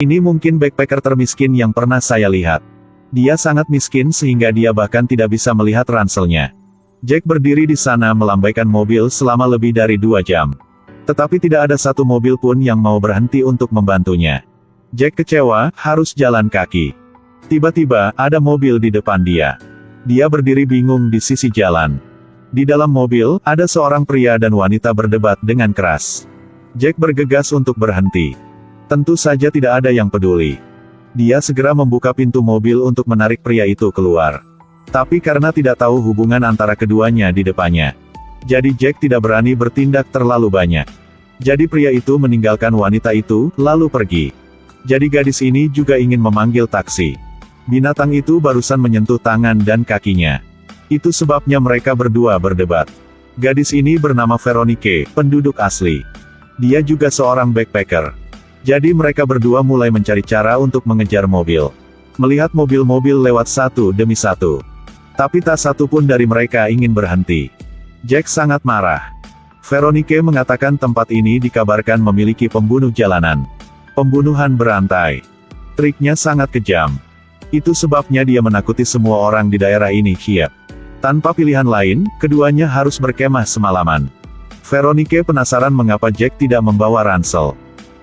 Ini mungkin backpacker termiskin yang pernah saya lihat. Dia sangat miskin sehingga dia bahkan tidak bisa melihat ranselnya. Jack berdiri di sana melambaikan mobil selama lebih dari 2 jam. Tetapi tidak ada satu mobil pun yang mau berhenti untuk membantunya. Jack kecewa, harus jalan kaki. Tiba-tiba, ada mobil di depan dia. Dia berdiri bingung di sisi jalan. Di dalam mobil, ada seorang pria dan wanita berdebat dengan keras. Jack bergegas untuk berhenti. Tentu saja tidak ada yang peduli. Dia segera membuka pintu mobil untuk menarik pria itu keluar. Tapi karena tidak tahu hubungan antara keduanya di depannya, jadi Jack tidak berani bertindak terlalu banyak. Jadi pria itu meninggalkan wanita itu, lalu pergi. Jadi gadis ini juga ingin memanggil taksi. Binatang itu barusan menyentuh tangan dan kakinya. Itu sebabnya mereka berdua berdebat. Gadis ini bernama Veronique, penduduk asli. Dia juga seorang backpacker. Jadi mereka berdua mulai mencari cara untuk mengejar mobil. Melihat mobil-mobil lewat satu demi satu. Tapi tak satu pun dari mereka ingin berhenti. Jack sangat marah. Veronique mengatakan tempat ini dikabarkan memiliki pembunuh jalanan. Pembunuhan berantai. Triknya sangat kejam. Itu sebabnya dia menakuti semua orang di daerah ini. Tanpa pilihan lain, keduanya harus berkemah semalaman. Veronique penasaran mengapa Jack tidak membawa ransel.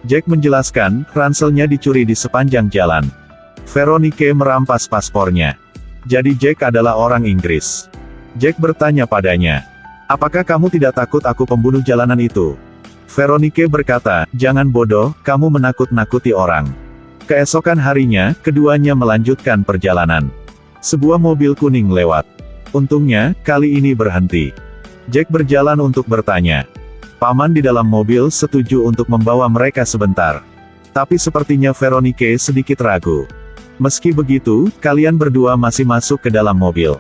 Jack menjelaskan, ranselnya dicuri di sepanjang jalan. Veronique merampas paspornya. Jadi Jack adalah orang Inggris. Jack bertanya padanya, apakah kamu tidak takut aku pembunuh jalanan itu? Veronique berkata, jangan bodoh, kamu menakut-nakuti orang. Keesokan harinya, keduanya melanjutkan perjalanan. Sebuah mobil kuning lewat. Untungnya, kali ini berhenti. Jack berjalan untuk bertanya. Paman di dalam mobil setuju untuk membawa mereka sebentar. Tapi sepertinya Veronique sedikit ragu. Meski begitu, kalian berdua masih masuk ke dalam mobil.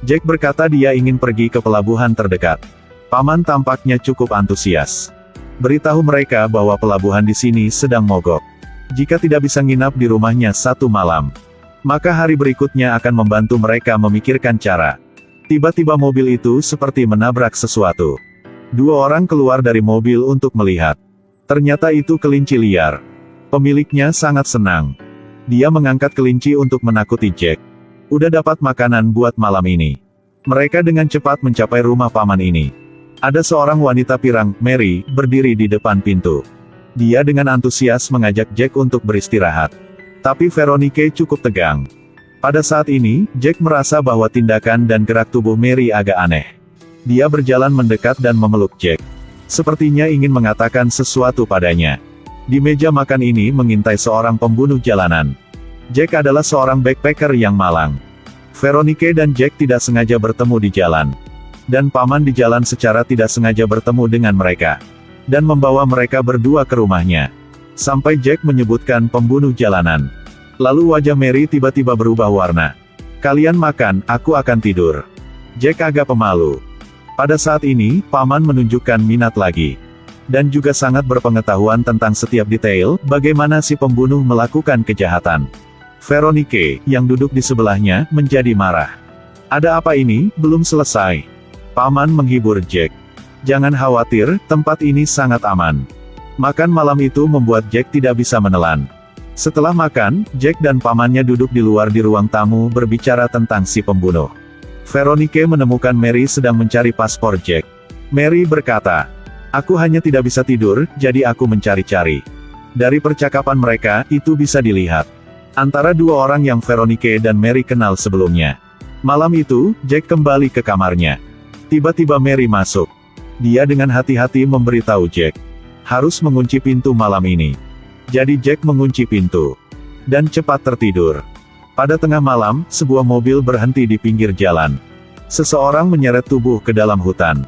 Jack berkata dia ingin pergi ke pelabuhan terdekat. Paman tampaknya cukup antusias. Beritahu mereka bahwa pelabuhan di sini sedang mogok. Jika tidak bisa nginap di rumahnya 1 malam, maka hari berikutnya akan membantu mereka memikirkan cara. Tiba-tiba mobil itu seperti menabrak sesuatu. 2 orang keluar dari mobil untuk melihat. Ternyata itu kelinci liar. Pemiliknya sangat senang. Dia mengangkat kelinci untuk menakuti Jack. Udah dapat makanan buat malam ini. Mereka dengan cepat mencapai rumah paman ini. Ada seorang wanita pirang, Mary, berdiri di depan pintu. Dia dengan antusias mengajak Jack untuk beristirahat. Tapi Veronique cukup tegang. Pada saat ini, Jack merasa bahwa tindakan dan gerak tubuh Mary agak aneh. Dia berjalan mendekat dan memeluk Jack. Sepertinya ingin mengatakan sesuatu padanya. Di meja makan ini mengintai seorang pembunuh jalanan. Jack adalah seorang backpacker yang malang. Veronique dan Jack tidak sengaja bertemu di jalan. Dan paman di jalan secara tidak sengaja bertemu dengan mereka. Dan membawa mereka berdua ke rumahnya. Sampai Jack menyebutkan pembunuh jalanan. Lalu wajah Mary tiba-tiba berubah warna. Kalian makan, aku akan tidur. Jack agak pemalu. Pada saat ini, paman menunjukkan minat lagi. Dan juga sangat berpengetahuan tentang setiap detail, bagaimana si pembunuh melakukan kejahatan. Veronique, yang duduk di sebelahnya, menjadi marah. Ada apa ini, belum selesai. Paman menghibur Jack. Jangan khawatir, tempat ini sangat aman. Makan malam itu membuat Jack tidak bisa menelan. Setelah makan, Jack dan pamannya duduk di luar di ruang tamu berbicara tentang si pembunuh. Veronique menemukan Mary sedang mencari paspor Jack. Mary berkata, aku hanya tidak bisa tidur, jadi aku mencari-cari. Dari percakapan mereka, itu bisa dilihat. Antara 2 orang yang Veronique dan Mary kenal sebelumnya. Malam itu, Jack kembali ke kamarnya. Tiba-tiba Mary masuk. Dia dengan hati-hati memberitahu Jack. Harus mengunci pintu malam ini. Jadi Jack mengunci pintu. Dan cepat tertidur. Pada tengah malam, sebuah mobil berhenti di pinggir jalan. Seseorang menyeret tubuh ke dalam hutan.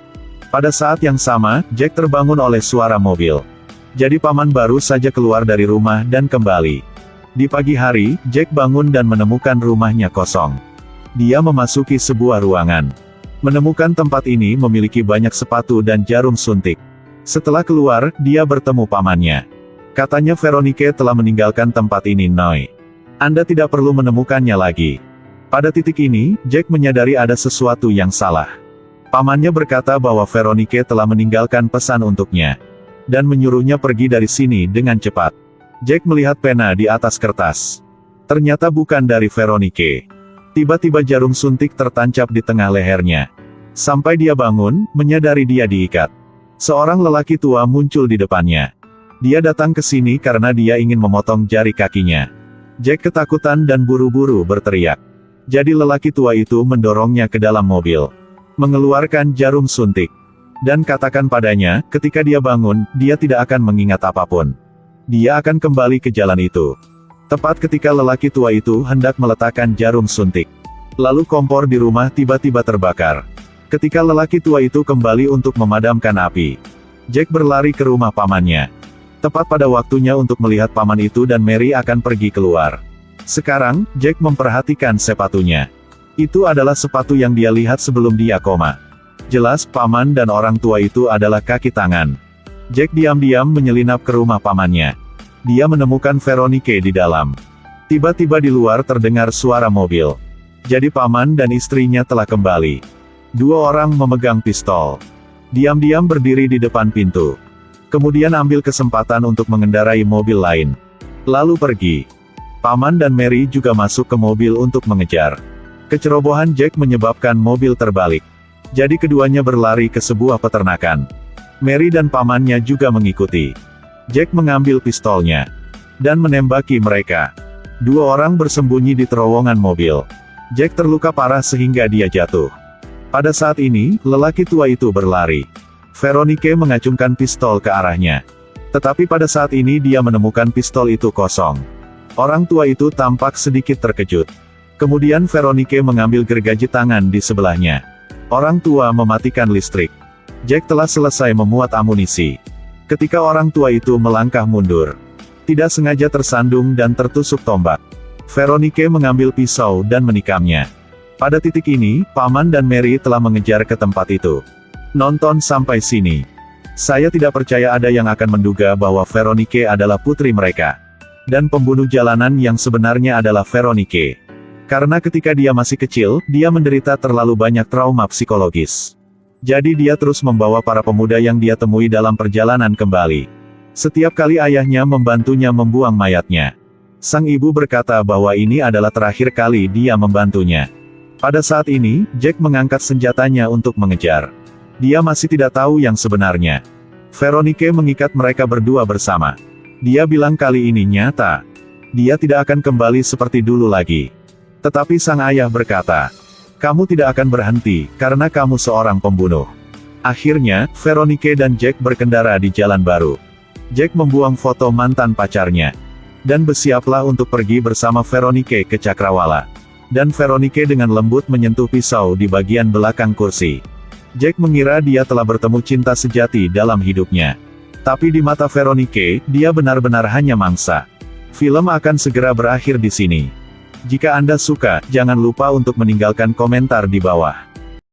Pada saat yang sama, Jack terbangun oleh suara mobil. Jadi paman baru saja keluar dari rumah dan kembali. Di pagi hari, Jack bangun dan menemukan rumahnya kosong. Dia memasuki sebuah ruangan. Menemukan tempat ini memiliki banyak sepatu dan jarum suntik. Setelah keluar, dia bertemu pamannya. Katanya Veronique telah meninggalkan tempat ini. Noi. Anda tidak perlu menemukannya lagi. Pada titik ini, Jack menyadari ada sesuatu yang salah. Pamannya berkata bahwa Veronique telah meninggalkan pesan untuknya. Dan menyuruhnya pergi dari sini dengan cepat. Jack melihat pena di atas kertas. Ternyata bukan dari Veronique. Tiba-tiba jarum suntik tertancap di tengah lehernya. Sampai dia bangun, menyadari dia diikat. Seorang lelaki tua muncul di depannya. Dia datang ke sini karena dia ingin memotong jari kakinya. Jack ketakutan dan buru-buru berteriak. Jadi lelaki tua itu mendorongnya ke dalam mobil. Mengeluarkan jarum suntik. Dan katakan padanya, ketika dia bangun, dia tidak akan mengingat apapun. Dia akan kembali ke jalan itu. Tepat ketika lelaki tua itu hendak meletakkan jarum suntik. Lalu kompor di rumah tiba-tiba terbakar. Ketika lelaki tua itu kembali untuk memadamkan api, Jack berlari ke rumah pamannya. Tepat pada waktunya untuk melihat paman itu dan Mary akan pergi keluar. Sekarang, Jack memperhatikan sepatunya. Itu adalah sepatu yang dia lihat sebelum dia koma. Jelas, paman dan orang tua itu adalah kaki tangan. Jack diam-diam menyelinap ke rumah pamannya. Dia menemukan Veronique di dalam. Tiba-tiba di luar terdengar suara mobil. Jadi paman dan istrinya telah kembali. Dua orang memegang pistol. Diam-diam berdiri di depan pintu. Kemudian ambil kesempatan untuk mengendarai mobil lain. Lalu pergi. Paman dan Mary juga masuk ke mobil untuk mengejar. Kecerobohan Jack menyebabkan mobil terbalik. Jadi keduanya berlari ke sebuah peternakan. Mary dan pamannya juga mengikuti. Jack mengambil pistolnya. Dan menembaki mereka. Dua orang bersembunyi di terowongan mobil. Jack terluka parah sehingga dia jatuh. Pada saat ini, lelaki tua itu berlari. Veronique mengacungkan pistol ke arahnya. Tetapi pada saat ini dia menemukan pistol itu kosong. Orang tua itu tampak sedikit terkejut. Kemudian Veronique mengambil gergaji tangan di sebelahnya. Orang tua mematikan listrik. Jack telah selesai memuat amunisi. Ketika orang tua itu melangkah mundur. Tidak sengaja tersandung dan tertusuk tombak. Veronique mengambil pisau dan menikamnya. Pada titik ini, paman dan Mary telah mengejar ke tempat itu. Nonton sampai sini. Saya tidak percaya ada yang akan menduga bahwa Veronique adalah putri mereka. Dan pembunuh jalanan yang sebenarnya adalah Veronique. Karena ketika dia masih kecil, dia menderita terlalu banyak trauma psikologis. Jadi dia terus membawa para pemuda yang dia temui dalam perjalanan kembali. Setiap kali ayahnya membantunya membuang mayatnya. Sang ibu berkata bahwa ini adalah terakhir kali dia membantunya. Pada saat ini, Jack mengangkat senjatanya untuk mengejar. Dia masih tidak tahu yang sebenarnya. Veronique mengikat mereka berdua bersama. Dia bilang kali ini nyata. Dia tidak akan kembali seperti dulu lagi. Tetapi sang ayah berkata, kamu tidak akan berhenti, karena kamu seorang pembunuh. Akhirnya, Veronique dan Jack berkendara di jalan baru. Jack membuang foto mantan pacarnya. Dan bersiaplah untuk pergi bersama Veronique ke Cakrawala. Dan Veronique dengan lembut menyentuh pisau di bagian belakang kursi. Jack mengira dia telah bertemu cinta sejati dalam hidupnya. Tapi di mata Veronique, dia benar-benar hanya mangsa. Film akan segera berakhir di sini. Jika Anda suka, jangan lupa untuk meninggalkan komentar di bawah.